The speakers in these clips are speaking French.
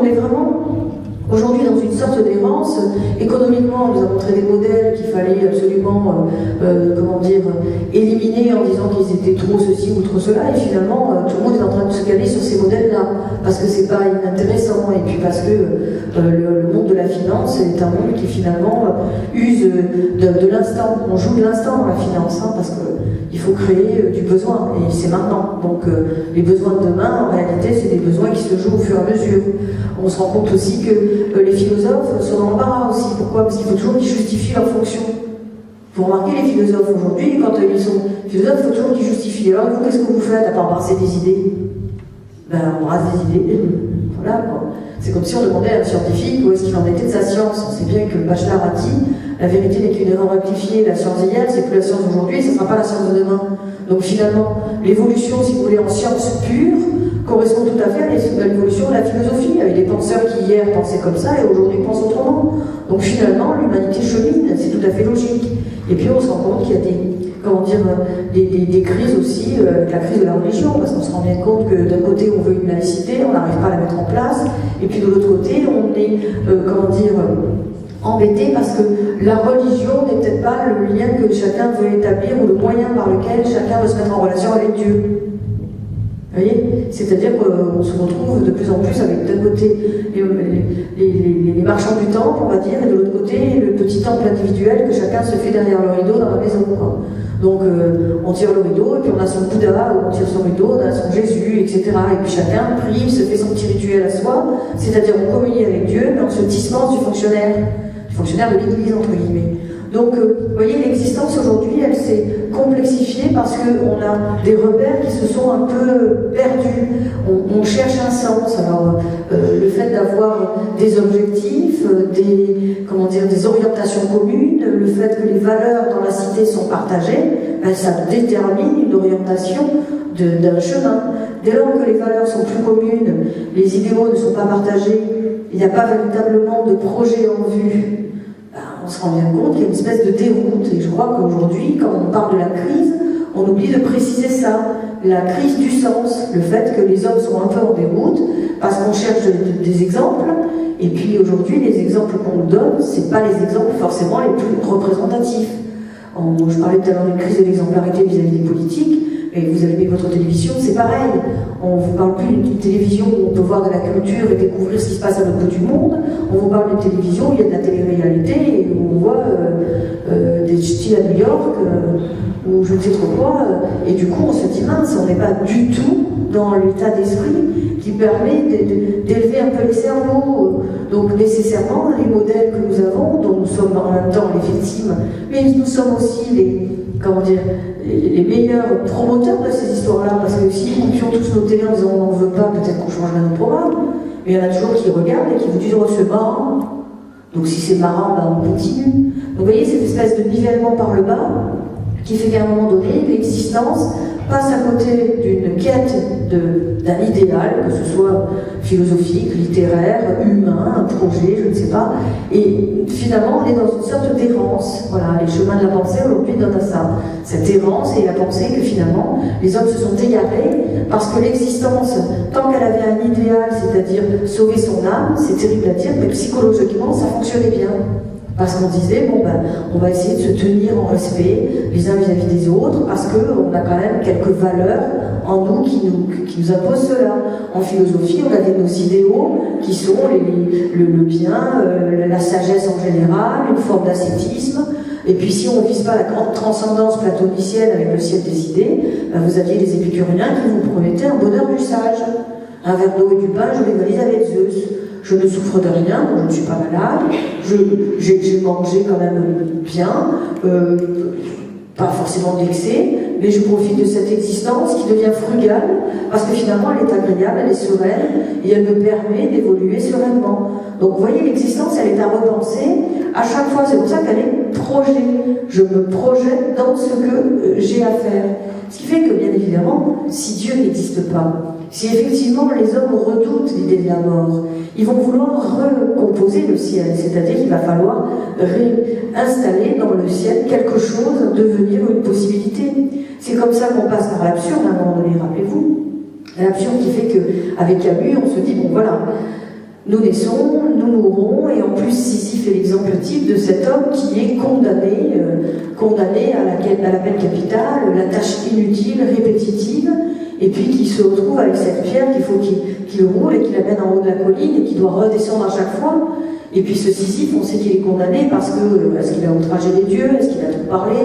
on est vraiment aujourd'hui dans une sorte d'errance. Économiquement, on nous a montré des modèles qu'il fallait absolument, éliminer en disant qu'ils étaient trop ceci ou trop cela, et finalement, tout le monde est en train de se caler sur ces modèles-là, parce que c'est pas inintéressant, et puis parce que le monde de la finance est un monde qui finalement use de l'instant. On joue de l'instant dans la finance, parce que il faut créer du besoin, et c'est maintenant. Donc les besoins de demain, en réalité, c'est des besoins qui se jouent au fur et à mesure. On se rend compte aussi que les philosophes sont dans l'embarras aussi. Pourquoi? Parce qu'il faut toujours qu'ils justifient leur fonction. Vous remarquez, les philosophes aujourd'hui, quand ils sont philosophes, il faut toujours qu'ils justifient. Alors vous, qu'est-ce que vous faites à part brasser des idées? Ben, on brasse des idées. Voilà, quoi. C'est comme si on demandait à un scientifique où est-ce qu'il en était de sa science. On sait bien que Bachelard a dit la vérité n'est qu'une erreur rectifiée, la science d'hier, c'est plus la science d'aujourd'hui, et ce ne sera pas la science de demain. Donc finalement, l'évolution, si vous voulez, en science pure, correspond tout à fait à l'évolution de la philosophie, avec des penseurs qui hier pensaient comme ça et aujourd'hui pensent autrement. Donc finalement, l'humanité chemine, c'est tout à fait logique. Et puis on se rend compte qu'il y a des crises aussi, la crise de la religion, parce qu'on se rend bien compte que d'un côté on veut une laïcité, on n'arrive pas à la mettre en place, et puis de l'autre côté on est, embêté parce que la religion n'est peut-être pas le lien que chacun veut établir ou le moyen par lequel chacun veut se mettre en relation avec Dieu. Vous voyez? C'est-à-dire qu'on se retrouve de plus en plus avec d'un côté les marchands du temple, on va dire, et de l'autre côté le petit temple individuel que chacun se fait derrière le rideau dans la maison, quoi. Donc on tire le rideau, et puis on a son Bouddha, on tire son rideau, on a son Jésus, etc. Et puis chacun prie, se fait son petit rituel à soi, c'est-à-dire on communie avec Dieu, mais on se dispense du fonctionnaire de l'Église, entre guillemets. Donc, vous voyez, l'existence aujourd'hui, elle s'est complexifiée parce qu'on a des repères qui se sont un peu perdus. On cherche un sens. Alors, le fait d'avoir des objectifs, des orientations communes, le fait que les valeurs dans la cité sont partagées, ben, ça détermine une orientation d'un chemin. Dès lors que les valeurs sont plus communes, les idéaux ne sont pas partagés, il n'y a pas véritablement de projet en vue. On se rend bien compte qu'il y a une espèce de déroute. Et je crois qu'aujourd'hui, quand on parle de la crise, on oublie de préciser ça. La crise du sens, le fait que les hommes sont un peu en déroute, parce qu'on cherche des exemples, et puis aujourd'hui, les exemples qu'on nous donne, c'est pas les exemples forcément les plus représentatifs. Je parlais tout à l'heure d'une crise de l'exemplarité vis-à-vis des politiques, et vous allumez votre télévision, c'est pareil. On ne vous parle plus d'une télévision où on peut voir de la culture et découvrir ce qui se passe à l'autre bout du monde. On vous parle d'une télévision où il y a de la télé-réalité et où on voit des styles à New York ou je ne sais trop quoi. Et du coup, on se dit mince, on n'est pas du tout dans l'état d'esprit qui permet d'élever un peu les cerveaux. Donc nécessairement, les modèles que nous avons, dont nous sommes en même temps les victimes, mais nous sommes aussi les meilleurs promoteurs de ces histoires-là, parce que si nous coupions tous nos télés en disant on n'en veut pas, peut-être qu'on changerait nos programmes, mais il y en a toujours qui regardent et qui vous disent oh c'est marrant. Donc si c'est marrant, ben, on continue. Donc vous voyez cette espèce de nivellement par le bas qui fait qu'à un moment donné, l'existence passe à côté d'une quête d'un idéal, que ce soit philosophique, littéraire, humain, un projet, je ne sais pas, et finalement on est dans une sorte d'errance. Voilà, les chemins de la pensée aujourd'hui donnent à ça, cette errance et la pensée que finalement les hommes se sont égarés parce que l'existence, tant qu'elle avait un idéal, c'est-à-dire sauver son âme, c'est terrible à dire, mais psychologiquement ça fonctionnait bien. Parce qu'on disait, bon ben, on va essayer de se tenir en respect les uns vis-à-vis des autres, parce qu'on a quand même quelques valeurs en nous qui nous imposent cela. En philosophie, on a nos idéaux qui sont le bien, la sagesse en général, une forme d'ascétisme. Et puis si on ne vise pas la grande transcendance platonicienne avec le ciel des idées, ben, vous aviez les épicuriens qui vous promettaient un bonheur du sage. Un verre d'eau et du pain, je les valise avec Zeus. Je ne souffre de rien, je ne suis pas malade, j'ai mangé quand même bien, pas forcément d'excès, mais je profite de cette existence qui devient frugale, parce que finalement elle est agréable, elle est sereine, et elle me permet d'évoluer sereinement. Donc vous voyez, l'existence, elle est à repenser à chaque fois, c'est pour ça qu'elle est projet. Je me projette dans ce que j'ai à faire. Ce qui fait que, bien évidemment, si Dieu n'existe pas, si effectivement les hommes redoutent l'idée de la mort, ils vont vouloir recomposer le ciel, c'est-à-dire qu'il va falloir réinstaller dans le ciel quelque chose, devenir une possibilité. C'est comme ça qu'on passe par l'absurde à un moment donné, rappelez-vous. L'absurde qui fait qu'avec Camus, on se dit, bon voilà, Nous naissons, nous mourrons, et en plus Sisyphe est l'exemple type de cet homme qui est condamné à la peine capitale, la tâche inutile, répétitive, et puis qui se retrouve avec cette pierre qu'il faut qu'il roule et qu'il amène en haut de la colline et qui doit redescendre à chaque fois. Et puis ce Sisyphe, on sait qu'il est condamné parce que est-ce qu'il a outragé les dieux, est-ce qu'il a trop parlé,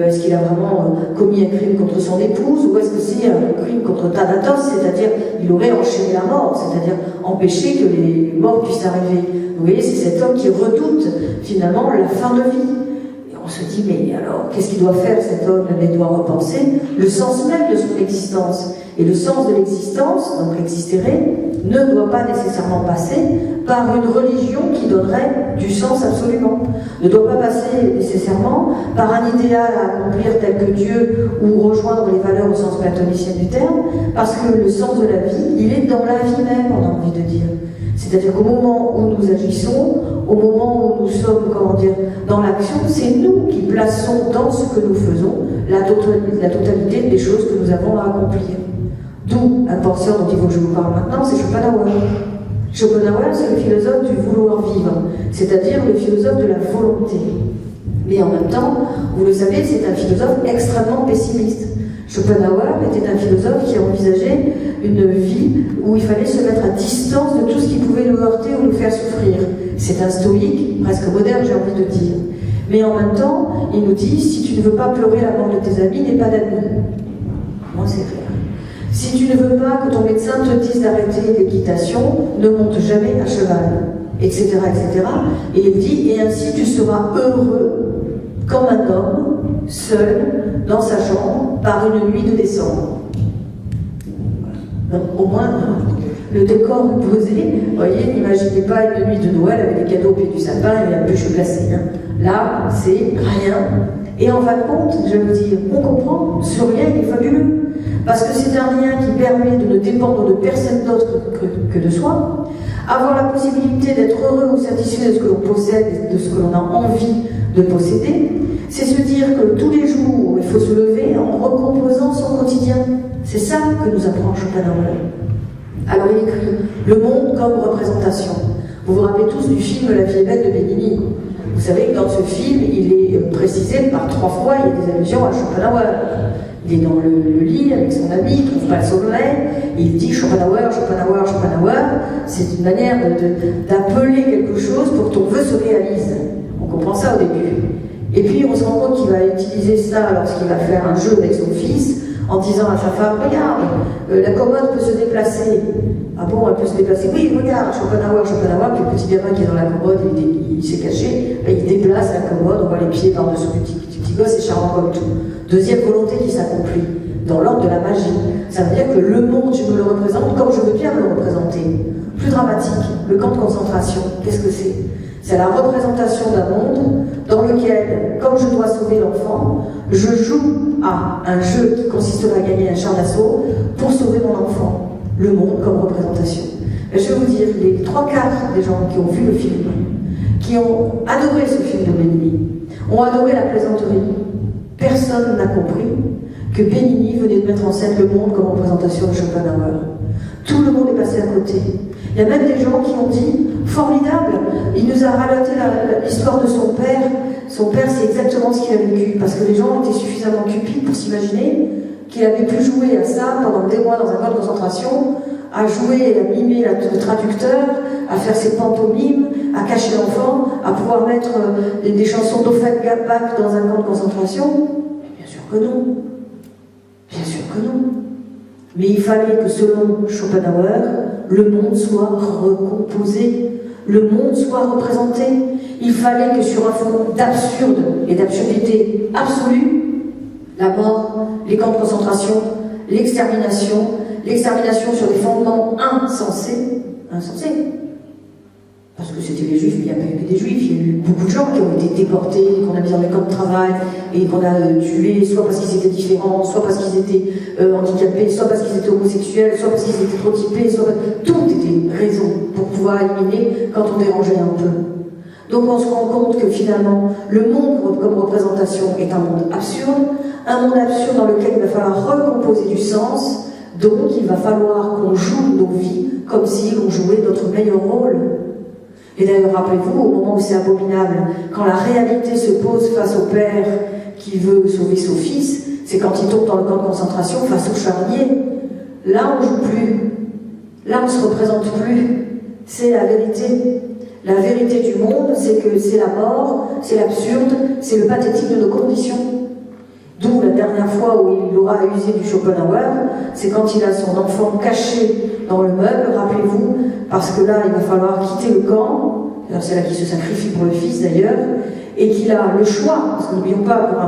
est-ce qu'il a vraiment commis un crime contre son épouse, ou est-ce que c'est un crime contre Thanatos, c'est-à-dire il aurait enchaîné la mort, c'est-à-dire empêché que les morts puissent arriver. Vous voyez, c'est cet homme qui redoute finalement la fin de vie. Et on se dit, mais alors, qu'est-ce qu'il doit faire cet homme? Il doit repenser le sens même de son existence. Et le sens de l'existence, donc l'existérer, ne doit pas nécessairement passer par une religion qui donnerait du sens absolument. Ne doit pas passer nécessairement par un idéal à accomplir tel que Dieu ou rejoindre les valeurs au sens platonicien du terme, parce que le sens de la vie, il est dans la vie même, on a envie de dire. C'est-à-dire qu'au moment où nous agissons, au moment où nous sommes, dans l'action, c'est nous qui plaçons dans ce que nous faisons la totalité des choses que nous avons à accomplir. D'où un penseur dont il faut que je vous parle maintenant, c'est Schopenhauer. Schopenhauer, c'est le philosophe du vouloir vivre, c'est-à-dire le philosophe de la volonté. Mais en même temps, vous le savez, c'est un philosophe extrêmement pessimiste. Schopenhauer était un philosophe qui envisageait une vie où il fallait se mettre à distance de tout ce qui pouvait nous heurter ou nous faire souffrir. C'est un stoïque, presque moderne, j'ai envie de dire. Mais en même temps, il nous dit, si tu ne veux pas pleurer la mort de tes amis, n'aie pas d'amis. Moi, c'est clair. Si tu ne veux pas que ton médecin te dise d'arrêter l'équitation, ne monte jamais à cheval, etc., etc. Et il dit, et ainsi tu seras heureux comme un homme, seul, dans sa chambre, par une nuit de décembre. Donc, au moins, le décor posé, vous voyez, n'imaginez pas une nuit de Noël avec des cadeaux au pied du sapin et la bûche glacée. Hein. Là, c'est rien. Et en fin de compte, je vais vous dire, on comprend, ce rien il est fabuleux. Parce que c'est un rien qui permet de ne dépendre de personne d'autre que de soi, avoir la possibilité d'être heureux ou satisfait de ce que l'on possède et de ce que l'on a envie de posséder, c'est se dire que tous les jours, il faut se lever en recomposant son quotidien. C'est ça que nous apprend Schopenhauer. Alors il écrit « Le monde comme représentation ». Vous vous rappelez tous du film « La vie est belle » de Benigni. Vous savez que dans ce film, il est précisé par 3 fois, il y a des allusions à Schopenhauer. Il est dans le lit avec son ami, il ne trouve pas le sommeil, et il dit Schopenhauer, Schopenhauer, Schopenhauer. C'est une manière d'appeler quelque chose pour que ton vœu se réalise. On comprend ça au début. Et puis on se rend compte qu'il va utiliser ça lorsqu'il va faire un jeu avec son fils, en disant à sa femme, regarde, la commode peut se déplacer. Ah bon, elle peut se déplacer? Oui, regarde, Schopenhauer, Schopenhauer, puis le petit gamin qui est dans la commode, il s'est caché, il déplace la commode, on voit les pieds par-dessous du petit gosse, c'est charmant comme tout. Deuxième volonté qui s'accomplit, dans l'ordre de la magie. Ça veut dire que le monde, je me le représente comme je veux bien me le représenter. Plus dramatique, le camp de concentration, qu'est-ce que c'est? C'est la représentation d'un monde dans lequel, comme je dois sauver l'enfant, je joue à un jeu qui consisterait à gagner un char d'assaut pour sauver mon enfant. Le monde comme représentation. Et je vais vous dire, les 3/4 des gens qui ont vu le film, qui ont adoré ce film de Benigni, ont adoré la plaisanterie. Personne n'a compris que Benigni venait de mettre en scène le monde comme représentation de Schopenhauer. Tout le monde est passé à côté. Il y a même des gens qui ont dit, formidable, il nous a relaté l'histoire de son père. Son père, c'est exactement ce qu'il a vécu, parce que les gens étaient suffisamment cupides pour s'imaginer qu'il avait pu jouer à ça pendant des mois dans un camp de concentration, à jouer et à mimer le traducteur, à faire ses pantomimes, à cacher l'enfant, à pouvoir mettre des chansons d'Offenbach dans un camp de concentration. Bien sûr que non. Bien sûr que non. Mais il fallait que, selon Schopenhauer, le monde soit recomposé, le monde soit représenté. Il fallait que sur un fond d'absurde et d'absurdité absolue, la mort, les camps de concentration, l'extermination sur des fondements insensés, parce que c'était les juifs, mais il n'y a pas eu que des juifs, il y a eu beaucoup de gens qui ont été déportés, qu'on a mis dans les camps de travail, et qu'on a tués, soit parce qu'ils étaient différents, soit parce qu'ils étaient handicapés, soit parce qu'ils étaient homosexuels, soit parce qu'ils étaient trop typés, tout était raison pour pouvoir éliminer quand on dérangeait un peu. Donc on se rend compte que finalement, le monde comme représentation est un monde absurde dans lequel il va falloir recomposer du sens, Donc il va falloir qu'on joue nos vies comme si l'on jouait notre meilleur rôle. Et d'ailleurs, rappelez-vous, au moment où c'est abominable, quand la réalité se pose face au père qui veut sauver son fils, c'est quand il tombe dans le camp de concentration face au charnier. Là, on ne joue plus. Là, on ne se représente plus. C'est la vérité. La vérité du monde, c'est que c'est la mort, c'est l'absurde, c'est le pathétique de nos conditions. D'où la dernière fois où il aura usé du Schopenhauer, c'est quand il a son enfant caché dans le meuble, rappelez-vous, parce que là, il va falloir quitter le camp, c'est là qu'il se sacrifie pour le fils d'ailleurs, et qu'il a le choix, parce que n'oublions pas, pour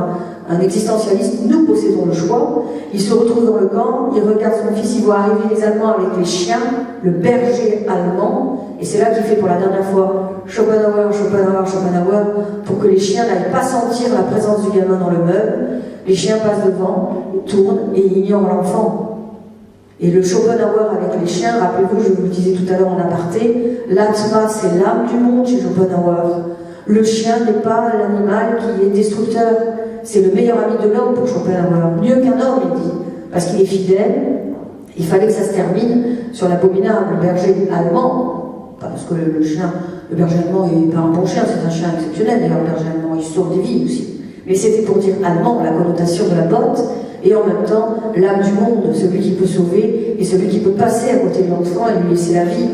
un existentialiste, nous possédons le choix. Il se retrouve dans le camp, il regarde son fils, il voit arriver les Allemands avec les chiens, le berger allemand, et c'est là qu'il fait pour la dernière fois Schopenhauer, Schopenhauer, Schopenhauer, pour que les chiens n'aillent pas sentir la présence du gamin dans le meuble. Les chiens passent devant, tournent et ignorent l'enfant. Et le Schopenhauer avec les chiens, rappelez-vous, je vous le disais tout à l'heure en aparté, l'atma c'est l'âme du monde chez Schopenhauer. Le chien n'est pas l'animal qui est destructeur, c'est le meilleur ami de l'homme pour Schopenhauer, mieux qu'un homme il dit, parce qu'il est fidèle. Il fallait que ça se termine sur l'abominable berger allemand, pas parce que le berger allemand n'est pas un bon chien, c'est un chien exceptionnel, d'ailleurs le berger allemand il sauve des vies aussi, mais c'était pour dire allemand, la connotation de la botte, et en même temps l'âme du monde, celui qui peut sauver et celui qui peut passer à côté de l'enfant et lui laisser la vie.